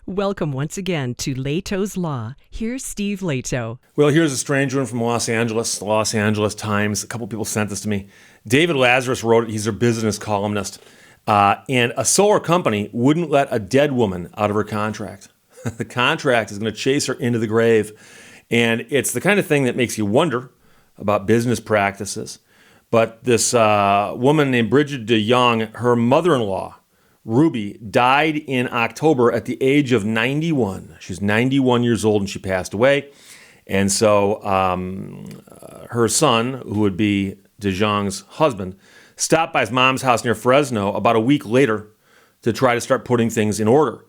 Welcome once again to Lehto's Law. Here's Steve Lehto. Well, here's a strange one from Los Angeles, the Los Angeles Times. A couple people sent this to me. David Lazarus wrote it. He's their business columnist. And a solar company wouldn't let a dead woman out of her contract. The contract is going to chase her into the grave. And it's the kind of thing that makes you wonder about business practices. But this woman named Bridget DeYoung, her mother-in-law, Ruby, died in October at the age of 91. She's 91 years old and she passed away. And so her son, who would be DeYoung's husband, stopped by his mom's house near Fresno about a week later to try to start putting things in order.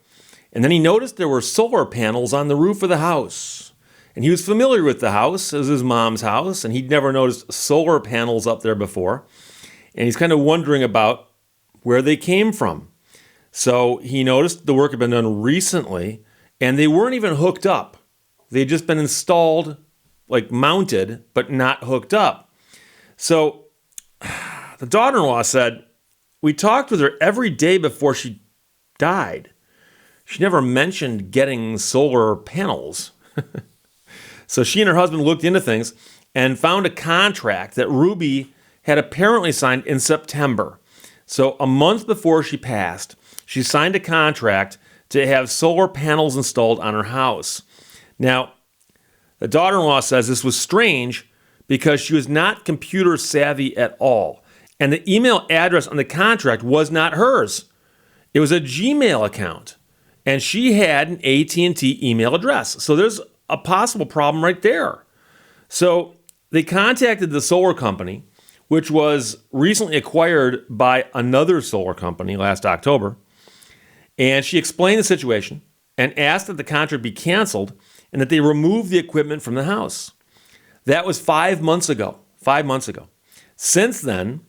And then he noticed there were solar panels on the roof of the house. And he was familiar with the house as his mom's house, and he'd never noticed solar panels up there before. And he's kind of wondering about where they came from. So he noticed the work had been done recently, and they weren't even hooked up. They'd just been installed, like mounted, but not hooked up. So the daughter-in-law said, "We talked with her every day before she died. She never mentioned getting solar panels." So she and her husband looked into things and found a contract that Ruby had apparently signed in September. So a month before she passed, she signed a contract to have solar panels installed on her house. Now, the daughter-in-law says this was strange because she was not computer savvy at all. And the email address on the contract was not hers. It was a Gmail account. And she had an AT&T email address. So there's a possible problem right there. So they contacted the solar company, which was recently acquired by another solar company last October. And she explained the situation and asked that the contract be canceled and that they remove the equipment from the house. That was 5 months ago. 5 months ago. Since then,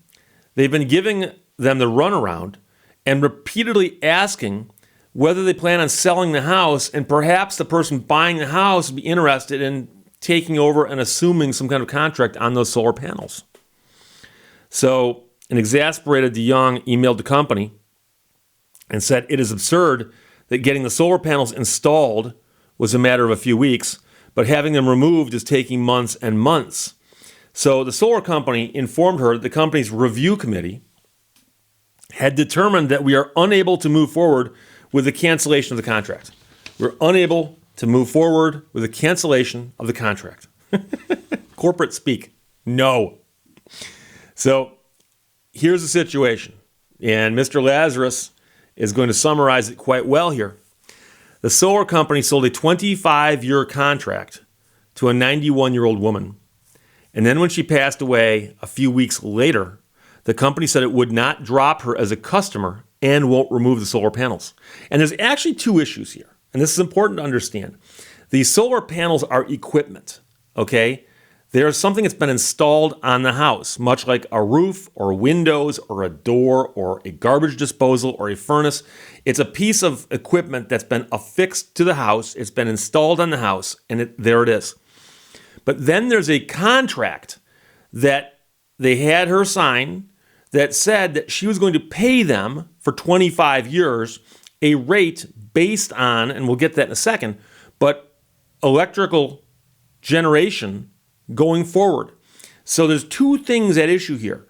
they've been giving them the runaround and repeatedly asking whether they plan on selling the house, and perhaps the person buying the house would be interested in taking over and assuming some kind of contract on those solar panels. So an exasperated DeYoung emailed the company and said it is absurd that getting the solar panels installed was a matter of a few weeks, but having them removed is taking months and months. So the solar company informed her that the company's review committee had determined that we are unable to move forward with the cancellation of the contract. We're unable to move forward with the cancellation of the contract. Corporate speak. No. So here's the situation, and Mr. Lazarus is going to summarize it quite well here. The solar company sold a 25-year contract to a 91-year-old woman, and then when she passed away a few weeks later, the company said it would not drop her as a customer and won't remove the solar panels. And there's actually two issues here, and this is important to understand. These solar panels are equipment, okay? They're something that's been installed on the house, much like a roof or windows or a door or a garbage disposal or a furnace. It's a piece of equipment that's been affixed to the house. It's been installed on the house, and there it is. But then there's a contract that they had her sign that said that she was going to pay them for 25 years a rate based on, and we'll get that in a second, but electrical generation going forward. So there's two things at issue here.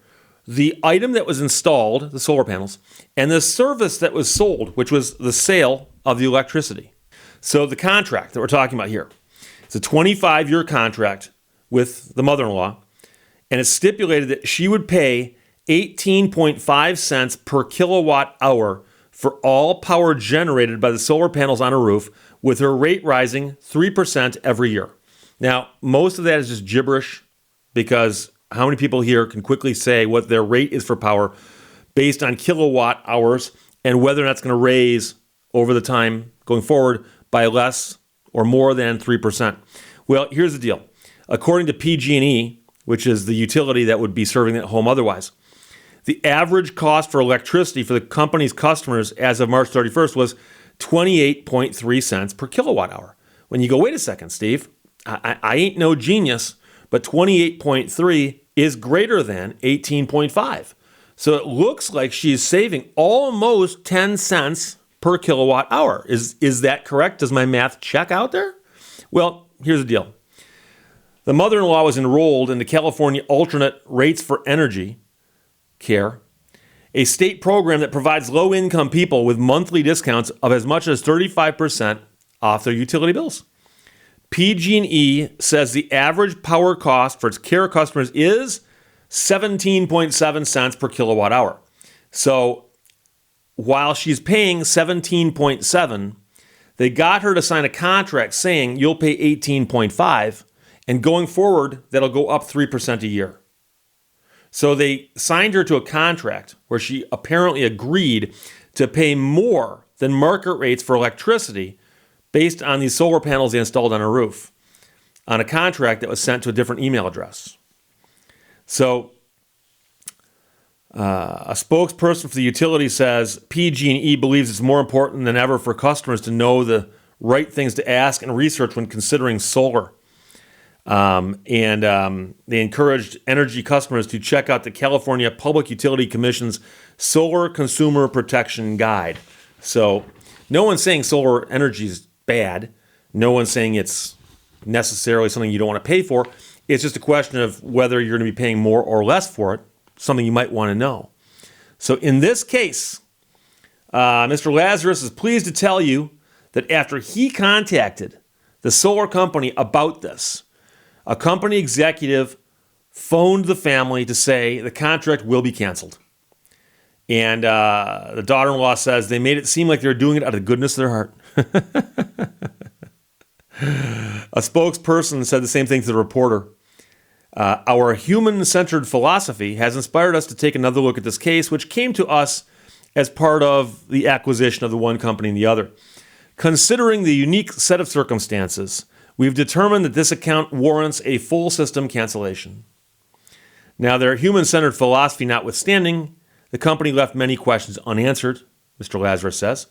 The item that was installed, the solar panels, and the service that was sold, which was the sale of the electricity. So the contract that we're talking about here, it's a 25-year contract with the mother-in-law, and it stipulated that she would pay 18.5 cents per kilowatt hour for all power generated by the solar panels on her roof, with her rate rising 3% every year. Now, most of that is just gibberish, because how many people here can quickly say what their rate is for power based on kilowatt hours and whether or not it's going to raise over the time going forward by less or more than 3%? Well, here's the deal. According to PG&E, which is the utility that would be serving that home otherwise, the average cost for electricity for the company's customers as of March 31st was 28.3 cents per kilowatt hour. When you go, wait a second, Steve, I ain't no genius, but 28.3 is greater than 18.5. So it looks like she's saving almost 10 cents per kilowatt hour. Is that correct? Does my math check out there? Well, here's the deal. The mother-in-law was enrolled in the California Alternate Rates for Energy Care, a state program that provides low-income people with monthly discounts of as much as 35% off their utility bills. PG&E says the average power cost for its care customers is 17.7 cents per kilowatt hour. So while she's paying 17.7, they got her to sign a contract saying you'll pay 18.5, and going forward, that'll go up 3% a year. So they signed her to a contract where she apparently agreed to pay more than market rates for electricity based on these solar panels they installed on her roof, on a contract that was sent to a different email address. So a spokesperson for the utility says PG&E believes it's more important than ever for customers to know the right things to ask and research when considering solar. They encouraged energy customers to check out the California Public Utility Commission's Solar Consumer Protection Guide. So no one's saying solar energy is bad. No one's saying it's necessarily something you don't want to pay for. It's just a question of whether you're going to be paying more or less for it, something you might want to know. So in this case, Mr. Lazarus is pleased to tell you that after he contacted the solar company about this, a company executive phoned the family to say the contract will be canceled. And the daughter-in-law says they made it seem like they were doing it out of the goodness of their heart. A spokesperson said the same thing to the reporter. Our human-centered philosophy has inspired us to take another look at this case, which came to us as part of the acquisition of the one company and the other. Considering the unique set of circumstances, we've determined that this account warrants a full system cancellation. Now, their human-centered philosophy notwithstanding, the company left many questions unanswered, Mr. Lazarus says.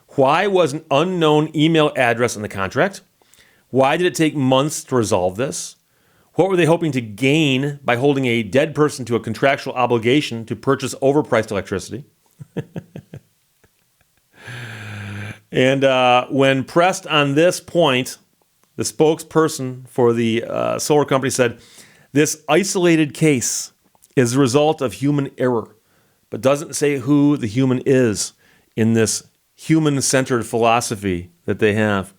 Why was an unknown email address in the contract? Why did it take months to resolve this? What were they hoping to gain by holding a dead person to a contractual obligation to purchase overpriced electricity? And when pressed on this point, the spokesperson for the solar company said, this isolated case is the result of human error, but doesn't say who the human is in this human-centered philosophy that they have.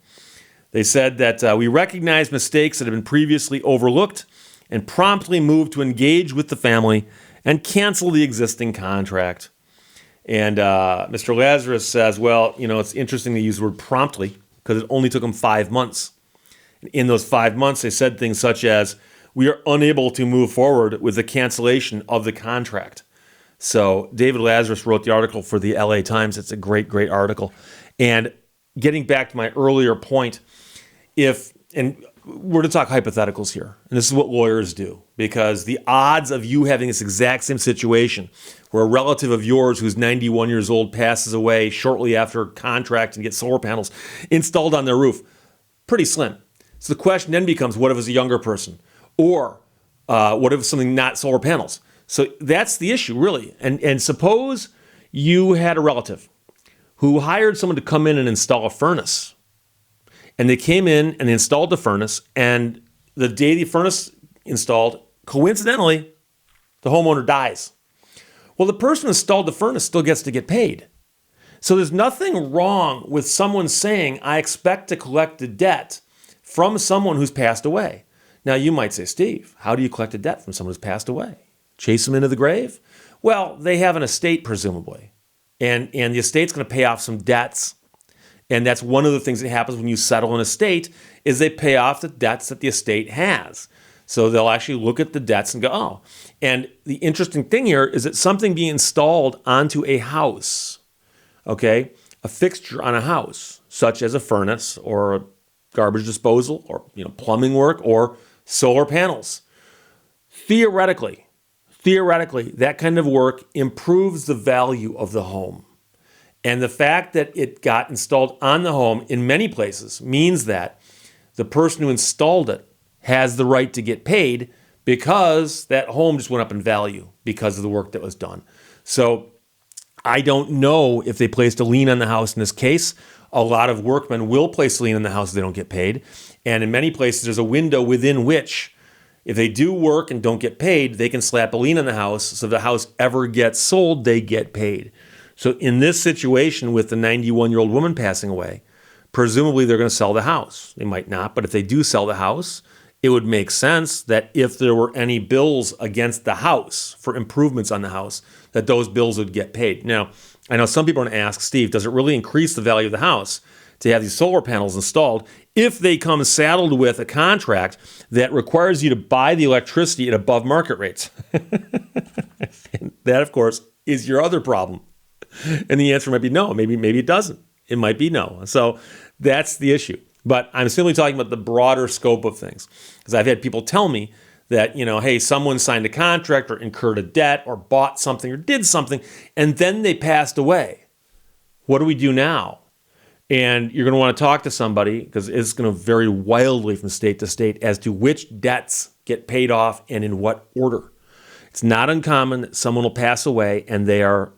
They said that we recognize mistakes that have been previously overlooked and promptly moved to engage with the family and cancel the existing contract. And Mr. Lazarus says, well, it's interesting to use the word promptly because it only took them 5 months. In those 5 months, they said things such as, we are unable to move forward with the cancellation of the contract. So David Lazarus wrote the article for the LA Times. It's a great, great article. And getting back to my earlier point, and we're to talk hypotheticals here, and this is what lawyers do, because the odds of you having this exact same situation where a relative of yours who's 91 years old passes away shortly after contract and gets solar panels installed on their roof, pretty slim. So the question then becomes, what if it's a younger person? Or what if it's something not solar panels? So that's the issue, really. And suppose you had a relative who hired someone to come in and install a furnace. And they came in and they installed the furnace, and the day the furnace installed, coincidentally, the homeowner dies. Well, the person who installed the furnace still gets to get paid. So there's nothing wrong with someone saying, I expect to collect a debt from someone who's passed away. Now, you might say, Steve, how do you collect a debt from someone who's passed away? Chase them into the grave? Well, they have an estate, presumably. And the estate's going to pay off some debts. And that's one of the things that happens when you settle an estate is they pay off the debts that the estate has. So they'll actually look at the debts and go, oh. And the interesting thing here is that something being installed onto a house, okay, a fixture on a house, such as a furnace or a garbage disposal or plumbing work or solar panels. Theoretically, that kind of work improves the value of the home. And the fact that it got installed on the home in many places means that the person who installed it has the right to get paid because that home just went up in value because of the work that was done. So I don't know if they placed a lien on the house in this case. A lot of workmen will place a lien on the house if they don't get paid. And in many places, there's a window within which, if they do work and don't get paid, they can slap a lien on the house. So if the house ever gets sold, they get paid. So in this situation with the 91-year-old woman passing away, presumably they're going to sell the house. They might not, but if they do sell the house, it would make sense that if there were any bills against the house for improvements on the house, that those bills would get paid. Now, I know some people are going to ask, Steve, does it really increase the value of the house to have these solar panels installed if they come saddled with a contract that requires you to buy the electricity at above market rates? And that, of course, is your other problem. And the answer might be no. Maybe it doesn't. It might be no. So that's the issue. But I'm simply talking about the broader scope of things. Because I've had people tell me that, hey, someone signed a contract or incurred a debt or bought something or did something, and then they passed away. What do we do now? And you're going to want to talk to somebody, because it's going to vary wildly from state to state as to which debts get paid off and in what order. It's not uncommon that someone will pass away and they are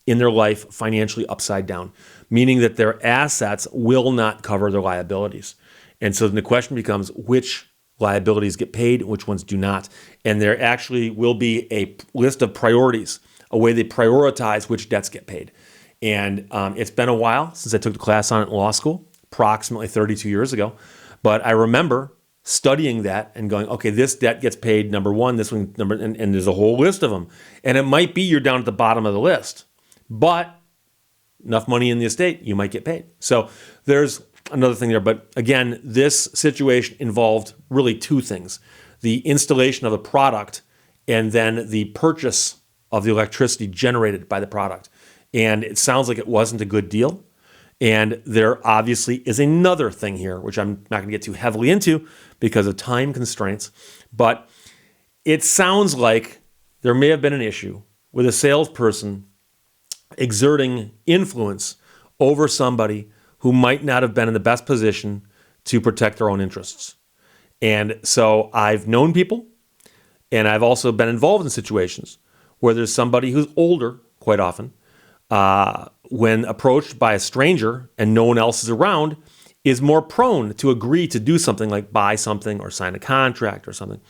in their life financially upside down, meaning that their assets will not cover their liabilities. And so then the question becomes which liabilities get paid and which ones do not. And there actually will be a list of priorities, a way they prioritize which debts get paid. And it's been a while since I took the class on it in law school, approximately 32 years ago. But I remember studying that and going, okay, this debt gets paid number one, this one number, and there's a whole list of them. And it might be you're down at the bottom of the list, but enough money in the estate, you might get paid. So there's another thing there. But again, this situation involved really two things: the installation of the product and then the purchase of the electricity generated by the product. And it sounds like it wasn't a good deal. And there obviously is another thing here, which I'm not going to get too heavily into because of time constraints. But it sounds like there may have been an issue with a salesperson exerting influence over somebody who might not have been in the best position to protect their own interests. And so I've known people, and I've also been involved in situations where there's somebody who's older, quite often, when approached by a stranger and no one else is around, is more prone to agree to do something like buy something or sign a contract or something.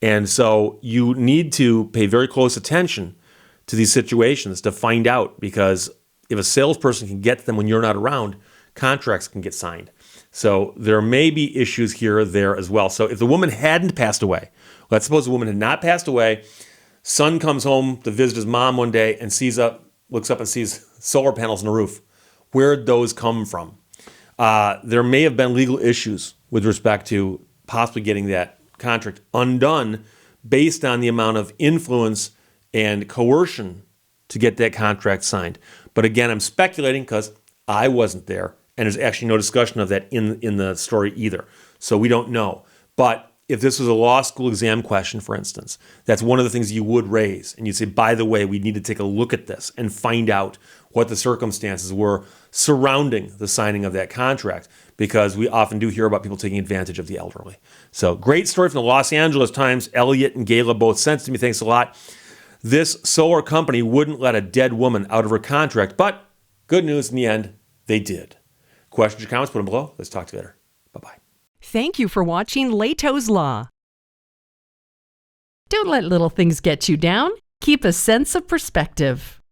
And so you need to pay very close attention to these situations to find out, because if a salesperson can get to them when you're not around, contracts can get signed. So there may be issues here or there as well. So if the woman hadn't passed away, let's suppose the woman had not passed away, son comes home to visit his mom one day and looks up and sees solar panels on the roof. Where'd those come from? There may have been legal issues with respect to possibly getting that contract undone based on the amount of influence and coercion to get that contract signed. But again, I'm speculating because I wasn't there, and there's actually no discussion of that in the story either. So we don't know. But if this was a law school exam question, for instance, that's one of the things you would raise. And you'd say, by the way, we need to take a look at this and find out what the circumstances were surrounding the signing of that contract, because we often do hear about people taking advantage of the elderly. So great story from the Los Angeles Times. Elliot and Gayla both sent it to me. Thanks a lot. This solar company wouldn't let a dead woman out of her contract, but good news in the end, they did. Questions or comments, put them below. Let's talk to you later. Bye-bye. Thank you for watching Lehto's Law. Don't let little things get you down. Keep a sense of perspective.